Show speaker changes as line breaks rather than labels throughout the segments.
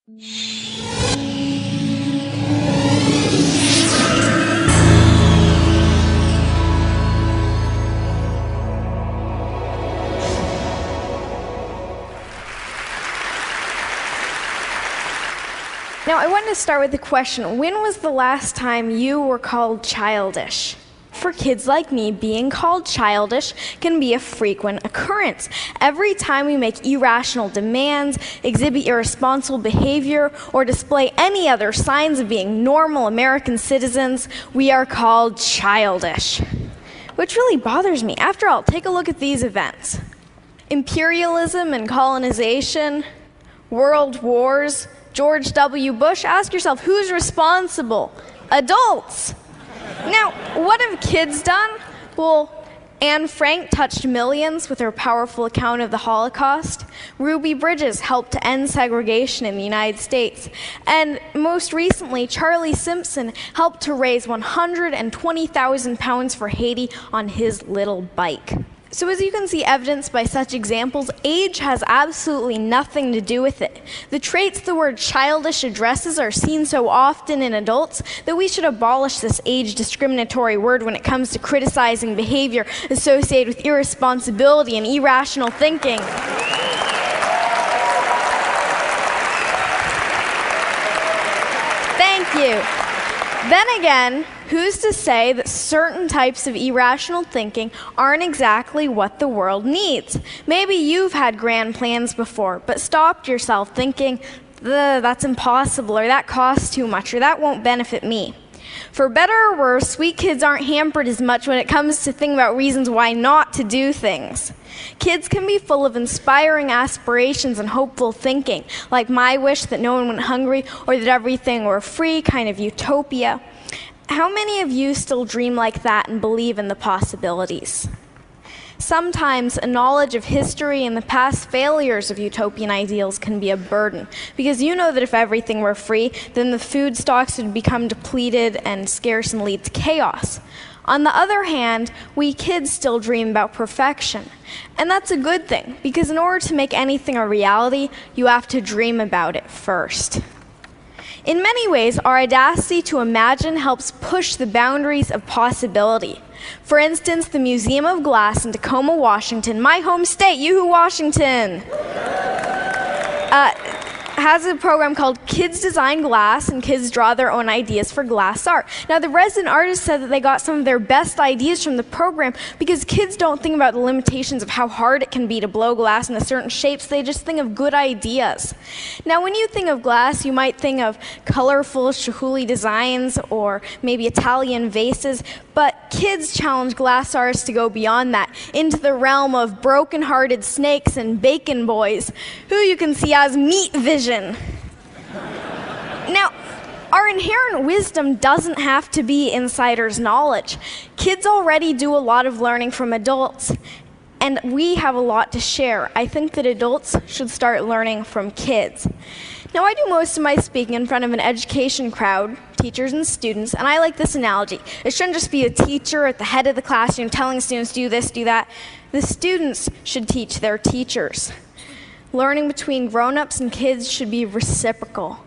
Now, I wanted to start with the question, when was the last time you were called childish? For kids like me, being called childish can be a frequent occurrence. Every time we make irrational demands, exhibit irresponsible behavior, or display any other signs of being normal American citizens, we are called childish. Which really bothers me. After all, take a look at these events. Imperialism and colonization, world wars, George W. Bush. Ask yourself, who's responsible? Adults. Now, what have kids done? Well, Anne Frank touched millions with her powerful account of the Holocaust. Ruby Bridges helped to end segregation in the United States. And most recently, Charlie Simpson helped to raise 120,000 pounds for Haiti on his little bike. So as you can see evidenced by such examples, age has absolutely nothing to do with it. The traits the word childish addresses are seen so often in adults that we should abolish this age discriminatory word when it comes to criticizing behavior associated with irresponsibility and irrational thinking. Thank you. Then again, who's to say that certain types of irrational thinking aren't exactly what the world needs? Maybe you've had grand plans before, but stopped yourself thinking, that's impossible, or that costs too much, or that won't benefit me. For better or worse, sweet kids aren't hampered as much when it comes to thinking about reasons why not to do things. Kids can be full of inspiring aspirations and hopeful thinking, like my wish that no one went hungry or that everything were free, kind of utopia. How many of you still dream like that and believe in the possibilities? Sometimes a knowledge of history and the past failures of utopian ideals can be a burden, because you know that if everything were free, then the food stocks would become depleted and scarce and lead to chaos. On the other hand, we kids still dream about perfection. And that's a good thing, because in order to make anything a reality, you have to dream about it first. In many ways, our audacity to imagine helps push the boundaries of possibility. For instance, the Museum of Glass in Tacoma, Washington, my home state, yoo-hoo, Washington, has a program called Kids Design Glass, and kids draw their own ideas for glass art. Now, the resident artist said that they got some of their best ideas from the program because kids don't think about the limitations of how hard it can be to blow glass into certain shapes. They just think of good ideas. Now, when you think of glass, you might think of colorful chihuly designs or maybe Italian vases, but kids challenge glass artists to go beyond that, into the realm of broken-hearted snakes and bacon boys, who you can see as meat vision. Now, our inherent wisdom doesn't have to be insider's knowledge. Kids already do a lot of learning from adults, and we have a lot to share. I think that adults should start learning from kids. Now, I do most of my speaking in front of an education crowd, teachers and students, and I like this analogy. It shouldn't just be a teacher at the head of the class, telling students, do this, do that. The students should teach their teachers. Learning between grown-ups and kids should be reciprocal.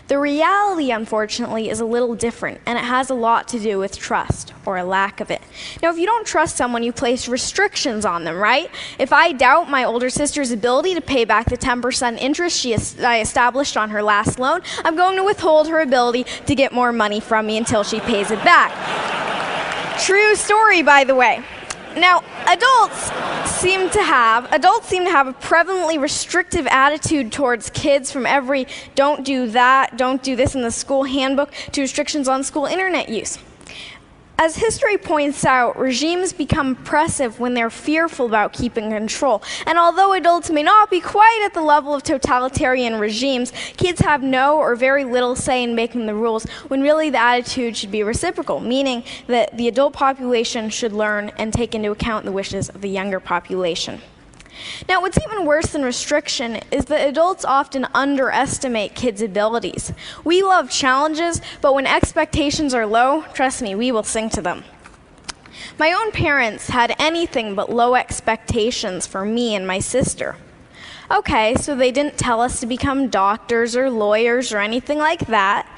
The reality, unfortunately, is a little different, and it has a lot to do with trust, or a lack of it. Now, if you don't trust someone, you place restrictions on them, right? If I doubt my older sister's ability to pay back the 10% interest I established on her last loan, I'm going to withhold her ability to get more money from me until she pays it back. True story, by the way. Now, adults seem to have a prevalently restrictive attitude towards kids, from every don't do that, don't do this in the school handbook, to restrictions on school internet use. As history points out, regimes become oppressive when they're fearful about keeping control. And although adults may not be quite at the level of totalitarian regimes, kids have no or very little say in making the rules, when really the attitude should be reciprocal, meaning that the adult population should learn and take into account the wishes of the younger population. Now, what's even worse than restriction is that adults often underestimate kids' abilities. We love challenges, but when expectations are low, trust me, we will sink to them. My own parents had anything but low expectations for me and my sister. Okay, so they didn't tell us to become doctors or lawyers or anything like that.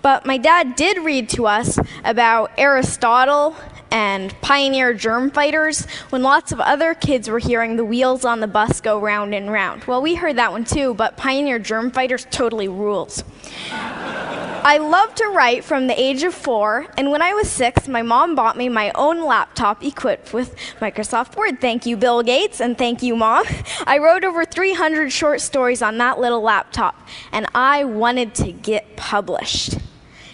But my dad did read to us about Aristotle and pioneer germ fighters when lots of other kids were hearing the wheels on the bus go round and round. Well, we heard that one too, but pioneer germ fighters totally rules. I loved to write from the age of 4, and when I was 6, my mom bought me my own laptop equipped with Microsoft Word. Thank you, Bill Gates, and thank you, Mom. I wrote over 300 short stories on that little laptop, and I wanted to get published.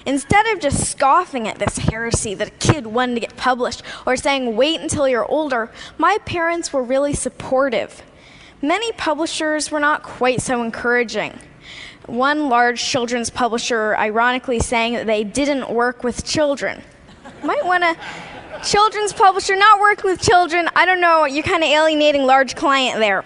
Instead of just scoffing at this heresy that a kid wanted to get published or saying, wait until you're older, my parents were really supportive. Many publishers were not quite so encouraging. One large children's publisher ironically saying that they didn't work with children. Might want a children's publisher not working with children. I don't know, you're kind of alienating large client there.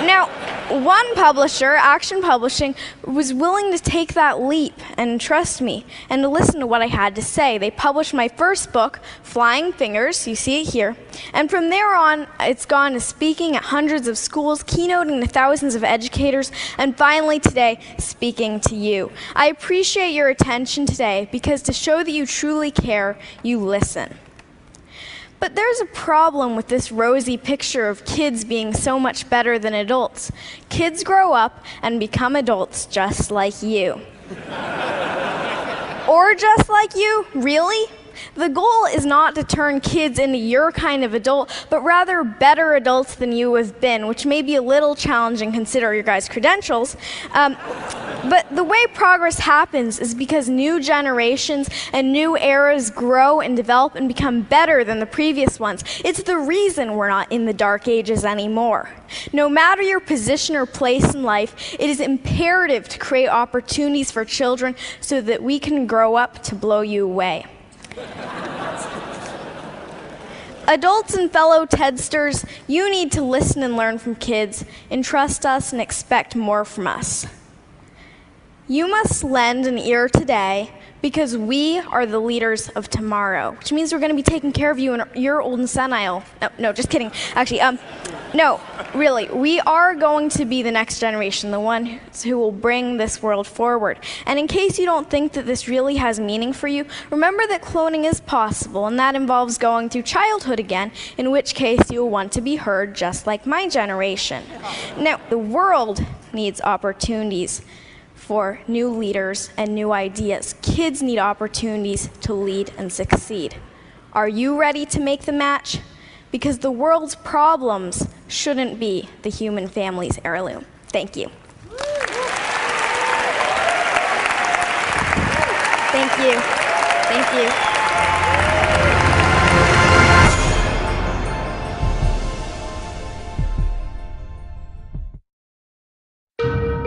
Now, one publisher, Action Publishing, was willing to take that leap and trust me and to listen to what I had to say. They published my first book, Flying Fingers, you see it here, and from there on, it's gone to speaking at hundreds of schools, keynoting to thousands of educators, and finally today, speaking to you. I appreciate your attention today because to show that you truly care, you listen. But there's a problem with this rosy picture of kids being so much better than adults. Kids grow up and become adults just like you. Or just like you? Really? The goal is not to turn kids into your kind of adult, but rather better adults than you have been, which may be a little challenging considering your guys' credentials. But the way progress happens is because new generations and new eras grow and develop and become better than the previous ones. It's the reason we're not in the dark ages anymore. No matter your position or place in life, it is imperative to create opportunities for children so that we can grow up to blow you away. Adults and fellow TEDsters, you need to listen and learn from kids, entrust us and expect more from us. You must lend an ear today because we are the leaders of tomorrow, which means we're going to be taking care of you in your old and senile. No, just kidding. Actually, no, really, we are going to be the next generation, the one who will bring this world forward. And in case you don't think that this really has meaning for you, remember that cloning is possible, and that involves going through childhood again, in which case you'll want to be heard just like my generation. Now, the world needs opportunities for new leaders and new ideas. Kids need opportunities to lead and succeed. Are you ready to make the match? Because the world's problems shouldn't be the human family's heirloom. Thank you. Thank you. Thank you.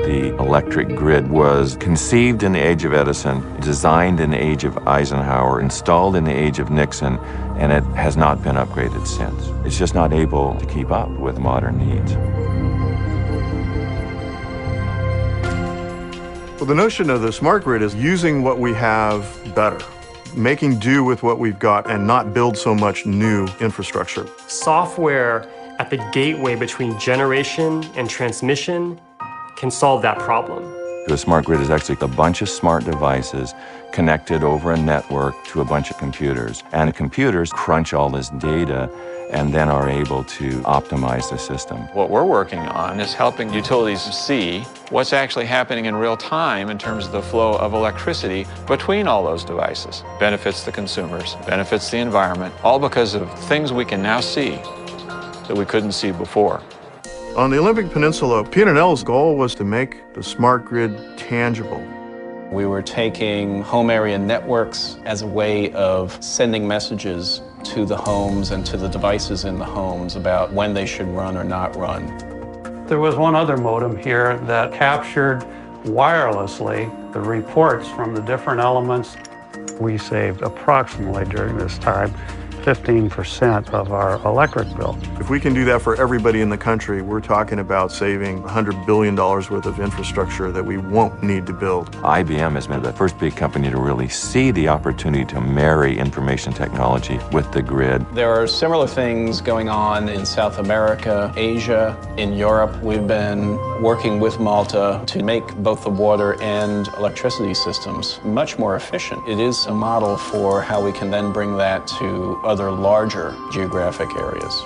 The electric grid was conceived in the age of Edison, designed in the age of Eisenhower, installed in the age of Nixon, and it has not been upgraded since. It's just not able to keep up with modern needs.
Well, the notion of the smart grid is using what we have better, making do with what we've got and not build so much new infrastructure.
Software at the gateway between generation and transmission can solve that problem.
The smart grid is actually a bunch of smart devices connected over a network to a bunch of computers. And the computers crunch all this data and then are able to optimize the system.
What we're working on is helping utilities see what's actually happening in real time in terms of the flow of electricity between all those devices. Benefits the consumers, benefits the environment, all because of things we can now see that we couldn't see before.
On the Olympic Peninsula, P&L's goal was to make the smart grid tangible.
We were taking home area networks as a way of sending messages to the homes and to the devices in the homes about when they should run or not run.
There was one other modem here that captured wirelessly the reports from the different elements. We saved approximately during this time 15% of our electric bill.
If we can do that for everybody in the country, we're talking about saving $100 billion worth of infrastructure that we won't need to build.
IBM has been the first big company to really see the opportunity to marry information technology with the grid.
There are similar things going on in South America, Asia, in Europe. We've been working with Malta to make both the water and electricity systems much more efficient. It is a model for how we can then bring that to other larger geographic areas.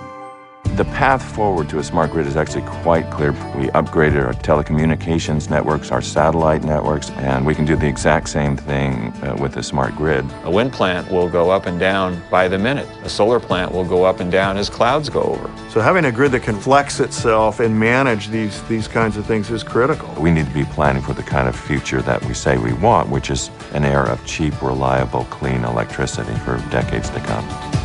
The path forward to a smart grid is actually quite clear. We upgraded our telecommunications networks, our satellite networks, and we can do the exact same thing with a smart grid.
A wind plant will go up and down by the minute. A solar plant will go up and down as clouds go over.
So having a grid that can flex itself and manage these kinds of things is critical.
We need to be planning for the kind of future that we say we want, which is an era of cheap, reliable, clean electricity for decades to come.